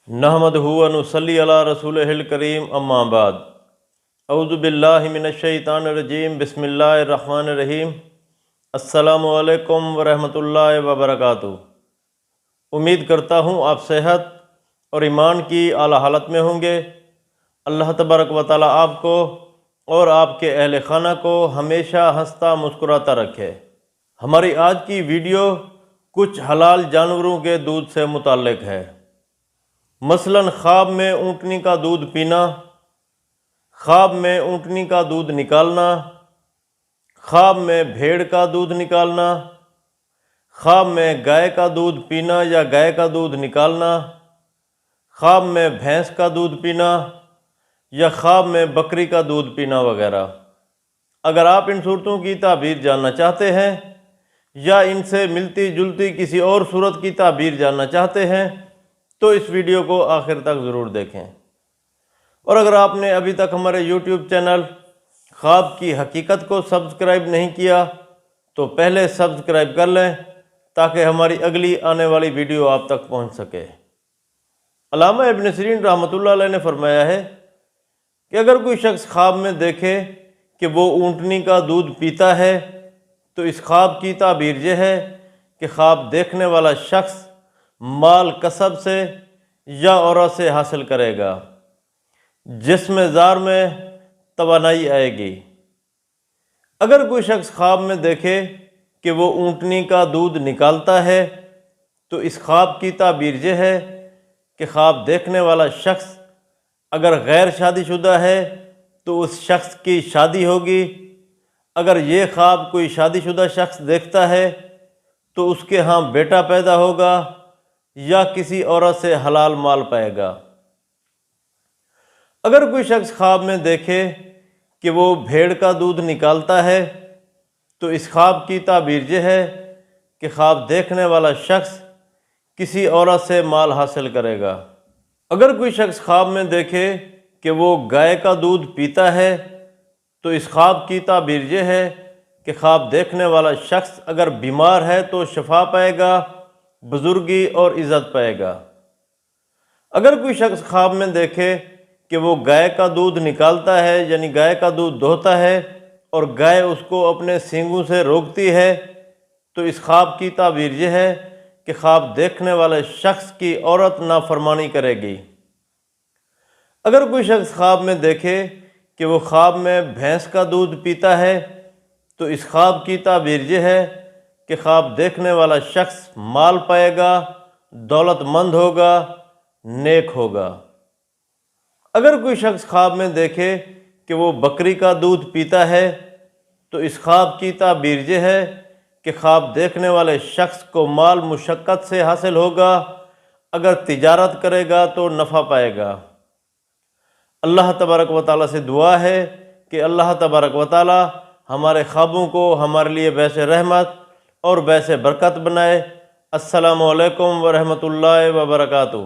نحمدہ و نصلی علی رسولہ الکریم اما بعد اعوذ باللہ من الشیطان الرجیم بسم اللہ الرحمن الرحیم السلام علیکم ورحمۃ اللہ وبرکاتہ۔ امید کرتا ہوں آپ صحت اور ایمان کی اعلیٰ حالت میں ہوں گے۔ اللہ تبارک و تعالیٰ آپ کو اور آپ کے اہل خانہ کو ہمیشہ ہنستا مسکراتا رکھے۔ ہماری آج کی ویڈیو کچھ حلال جانوروں کے دودھ سے متعلق ہے۔ مثلاً خواب میں اونٹنی کا دودھ پینا، خواب میں اونٹنی کا دودھ نکالنا، خواب میں بھیڑ کا دودھ نکالنا، خواب میں گائے کا دودھ پینا یا گائے کا دودھ نکالنا، خواب میں بھینس کا دودھ پینا یا خواب میں بکری کا دودھ پینا وغیرہ۔ اگر آپ ان صورتوں کی تعبیر جاننا چاہتے ہیں یا ان سے ملتی جلتی کسی اور صورت کی تعبیر جاننا چاہتے ہیں تو اس ویڈیو کو آخر تک ضرور دیکھیں۔ اور اگر آپ نے ابھی تک ہمارے یوٹیوب چینل خواب کی حقیقت کو سبسکرائب نہیں کیا تو پہلے سبسکرائب کر لیں تاکہ ہماری اگلی آنے والی ویڈیو آپ تک پہنچ سکے۔ علامہ ابن سیرین رحمۃ اللہ علیہ نے فرمایا ہے کہ اگر کوئی شخص خواب میں دیکھے کہ وہ اونٹنی کا دودھ پیتا ہے تو اس خواب کی تعبیر یہ ہے کہ خواب دیکھنے والا شخص مال کسب سے یا عورت سے حاصل کرے گا، جسم زار میں توانائی آئے گی۔ اگر کوئی شخص خواب میں دیکھے کہ وہ اونٹنی کا دودھ نکالتا ہے تو اس خواب کی تعبیر یہ ہے کہ خواب دیکھنے والا شخص اگر غیر شادی شدہ ہے تو اس شخص کی شادی ہوگی۔ اگر یہ خواب کوئی شادی شدہ شخص دیکھتا ہے تو اس کے ہاں بیٹا پیدا ہوگا یا کسی عورت سے حلال مال پائے گا۔ اگر کوئی شخص خواب میں دیکھے کہ وہ بھیڑ کا دودھ نکالتا ہے تو اس خواب کی تعبیر یہ ہے کہ خواب دیکھنے والا شخص کسی عورت سے مال حاصل کرے گا۔ اگر کوئی شخص خواب میں دیکھے کہ وہ گائے کا دودھ پیتا ہے تو اس خواب کی تعبیر یہ ہے کہ خواب دیکھنے والا شخص اگر بیمار ہے تو شفا پائے گا، بزرگی اور عزت پائے گا۔ اگر کوئی شخص خواب میں دیکھے کہ وہ گائے کا دودھ نکالتا ہے یعنی گائے کا دودھ دوہتا ہے اور گائے اس کو اپنے سینگوں سے روکتی ہے تو اس خواب کی تعبیر یہ ہے کہ خواب دیکھنے والے شخص کی عورت نافرمانی کرے گی۔ اگر کوئی شخص خواب میں دیکھے کہ وہ خواب میں بھینس کا دودھ پیتا ہے تو اس خواب کی تعبیر یہ ہے کہ خواب دیکھنے والا شخص مال پائے گا، دولت مند ہوگا، نیک ہوگا۔ اگر کوئی شخص خواب میں دیکھے کہ وہ بکری کا دودھ پیتا ہے تو اس خواب کی تعبیر یہ ہے کہ خواب دیکھنے والے شخص کو مال مشقت سے حاصل ہوگا، اگر تجارت کرے گا تو نفع پائے گا۔ اللہ تبارک و تعالیٰ سے دعا ہے کہ اللہ تبارک و تعالیٰ ہمارے خوابوں کو ہمارے لیے باعث رحمت اور باعث برکت بنائے۔ السلام علیکم ورحمۃ اللہ وبرکاتہ۔